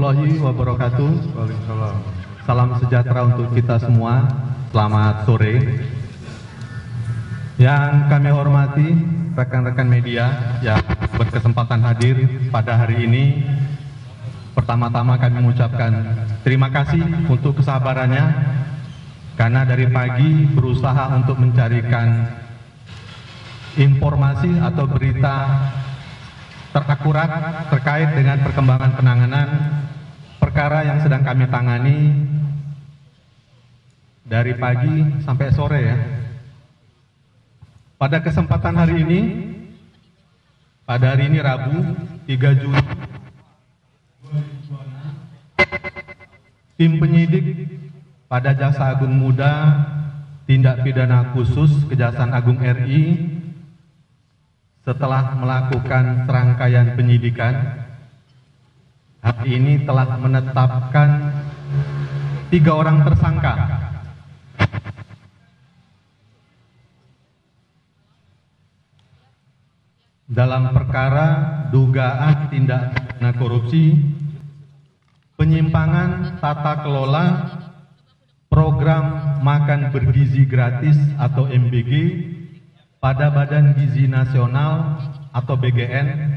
warahmatullahi wabarakatuh. Waalaikumsalam. Salam sejahtera untuk kita semua. Selamat sore. Yang kami hormati rekan-rekan media yang berkesempatan hadir pada hari ini. Pertama-tama kami mengucapkan terima kasih untuk kesabarannya, karena dari pagi berusaha untuk mencarikan informasi atau berita terakurat terkait dengan perkembangan penanganan perkara yang sedang kami tangani dari pagi sampai sore ya. Pada kesempatan hari ini, pada hari ini Rabu 3 Juni, tim penyidik pada Jaksa Agung Muda Tindak Pidana Khusus Kejaksaan Agung RI setelah melakukan serangkaian penyidikan, hari ini telah menetapkan 3 orang tersangka dalam perkara dugaan tindak pidana korupsi, penyimpangan tata kelola program makan bergizi gratis atau MBG pada Badan Gizi Nasional atau BGN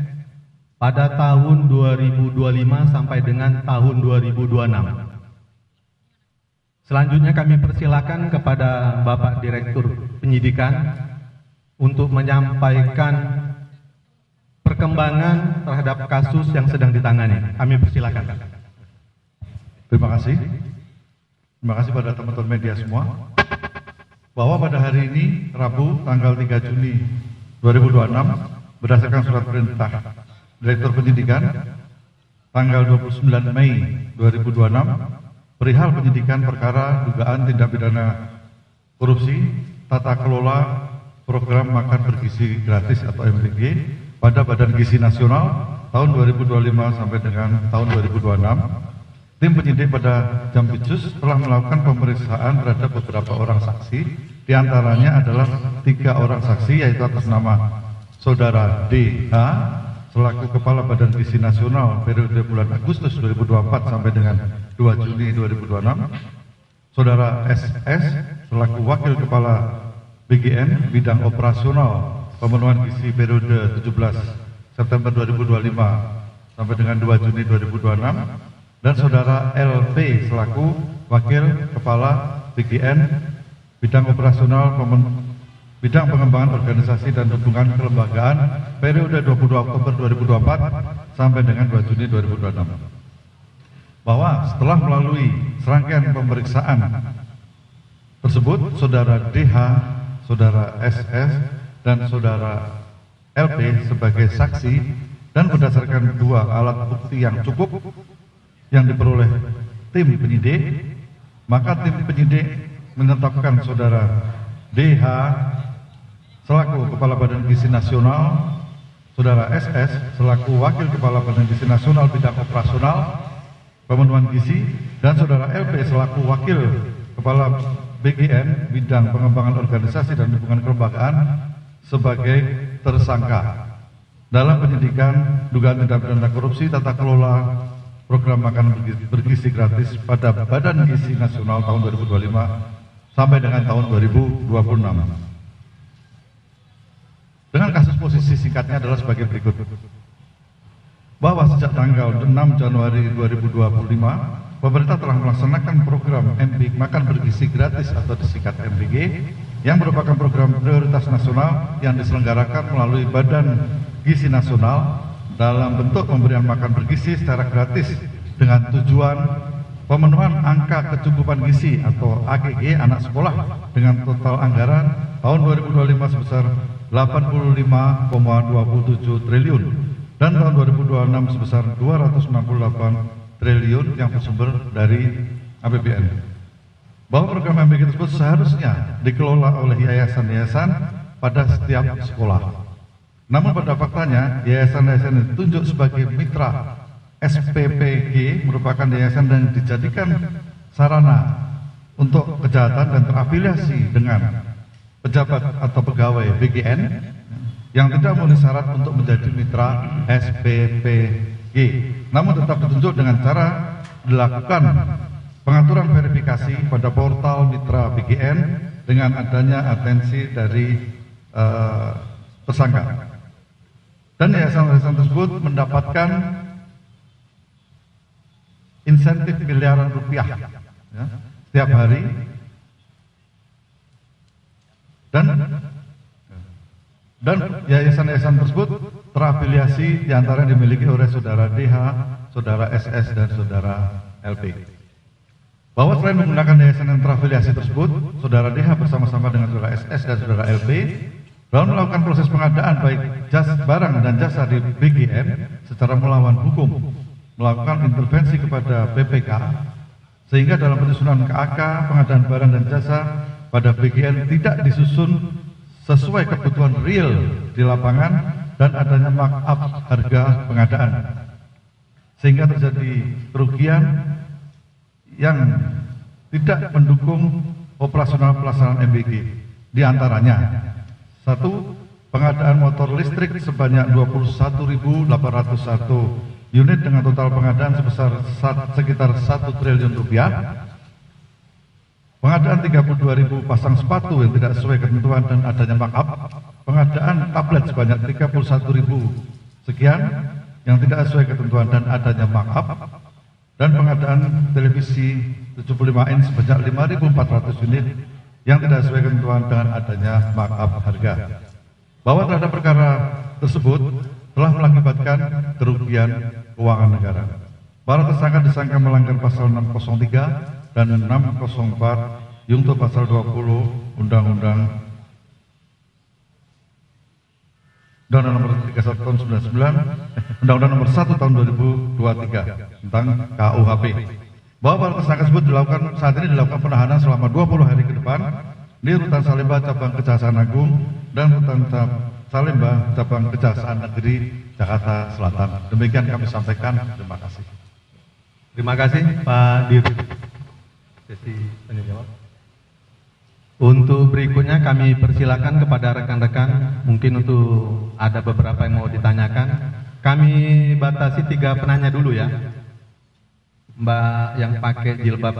pada tahun 2025 sampai dengan tahun 2026. Selanjutnya kami persilakan kepada Bapak Direktur Penyidikan untuk menyampaikan perkembangan terhadap kasus yang sedang ditangani. Kami persilakan. Terima kasih. Terima kasih pada teman-teman media semua. Bahwa pada hari ini, Rabu, tanggal 3 Juni 2026, berdasarkan surat perintah Direktur Penyidikan, tanggal 29 Mei 2026, perihal penyidikan perkara dugaan tindak pidana korupsi, tata kelola program makan bergizi gratis atau MBG pada Badan Gizi Nasional tahun 2025 sampai dengan tahun 2026, tim penyidik pada Jampitsus telah melakukan pemeriksaan terhadap beberapa orang saksi, diantaranya adalah 3 orang saksi, yaitu atas nama Saudara DH selaku Kepala Badan Gizi Nasional periode bulan Agustus 2024 sampai dengan 2 Juni 2026, Saudara SS selaku Wakil Kepala BGN Bidang Operasional Pemenuhan Gizi periode 17 September 2025 sampai dengan 2 Juni 2026, dan Saudara LP selaku Wakil Kepala BGN Bidang Operasional Bidang Pengembangan Organisasi dan Hubungan Kelembagaan periode 22 Oktober 2024 sampai dengan 2 Juni 2026. Bahwa setelah melalui serangkaian pemeriksaan tersebut, Saudara DH, Saudara SS, dan Saudara LP sebagai saksi, dan berdasarkan 2 alat bukti yang cukup yang diperoleh tim penyidik, maka tim penyidik menetapkan Saudara DH selaku Kepala Badan Gizi Nasional, Saudara SS selaku Wakil Kepala Badan Gizi Nasional Bidang Operasional Pemenuhan Gizi, dan Saudara LP selaku Wakil Kepala BGN Bidang Pengembangan Organisasi dan Hubungan Kelembagaan sebagai tersangka dalam penyidikan dugaan tindak pidana korupsi tata kelola program makan bergizi gratis pada Badan Gizi Nasional tahun 2025 sampai dengan tahun 2026. Dengan kasus posisi singkatnya adalah sebagai berikut. Bahwa sejak tanggal 6 Januari 2025, pemerintah telah melaksanakan program MBG makan bergizi gratis atau disingkat MBG yang merupakan program prioritas nasional yang diselenggarakan melalui Badan Gizi Nasional dalam bentuk pemberian makan bergizi secara gratis dengan tujuan pemenuhan angka kecukupan gizi atau AGG anak sekolah dengan total anggaran tahun 2025 sebesar 85,27 triliun dan tahun 2026 sebesar 268 triliun yang bersumber dari APBN. Bahwa program MBG tersebut seharusnya dikelola oleh yayasan-yayasan pada setiap sekolah. Namun pada faktanya, yayasan-yayasan yang ditunjuk sebagai mitra SPPG merupakan yayasan yang dijadikan sarana untuk kejahatan dan terafiliasi dengan pejabat atau pegawai BGN yang tidak memenuhi syarat untuk menjadi mitra SPPG. namun tetap ditunjuk dengan cara dilakukan pengaturan verifikasi pada portal mitra BGN dengan adanya atensi dari tersangka. Dan yayasan-yayasan tersebut mendapatkan insentif miliaran rupiah ya, setiap hari, dan yayasan-yayasan tersebut terafiliasi diantara yang dimiliki oleh saudara DH, saudara SS, dan saudara LP. Bahwa selain menggunakan yayasan yang terafiliasi tersebut, saudara DH bersama-sama dengan saudara SS dan saudara LP dalam melakukan proses pengadaan baik barang dan jasa di BGN secara melawan hukum, melakukan intervensi kepada BPK, sehingga dalam penyusunan KAK pengadaan barang dan jasa pada BGN tidak disusun sesuai kebutuhan real di lapangan dan adanya markup harga pengadaan, sehingga terjadi kerugian yang tidak mendukung operasional pelaksanaan MBG. Di antaranya, 1. Pengadaan motor listrik sebanyak 21.801 unit dengan total pengadaan sebesar sekitar 1 triliun rupiah. Pengadaan 32.000 pasang sepatu yang tidak sesuai ketentuan dan adanya markup. Pengadaan tablet sebanyak 31.000 sekian yang tidak sesuai ketentuan dan adanya markup. Dan pengadaan televisi 75 inch sebanyak 5.400 unit yang tidak sesuai ketentuan dengan adanya markup harga. Bahwa terhadap perkara tersebut telah mengakibatkan kerugian keuangan negara. Para tersangka disangka melanggar pasal 603 dan 604 Yungto pasal 20 Undang-Undang nomor 31 tahun 99, Undang-Undang nomor 1 tahun 2023 tentang KUHP. Bahwa para tersangka tersebut saat ini dilakukan penahanan selama 20 hari ke depan di Rutan Salemba Cabang Kejaksaan Agung dan Rutan Salemba Cabang Kejaksaan Negeri Jakarta Selatan. Demikian kami sampaikan. Terima kasih. Terima kasih Pak Dirut. Sesi tanya jawab. Untuk berikutnya kami persilakan kepada rekan-rekan, mungkin untuk ada beberapa yang mau ditanyakan. Kami batasi 3 penanya dulu ya. Mbak yang pakai jilbab.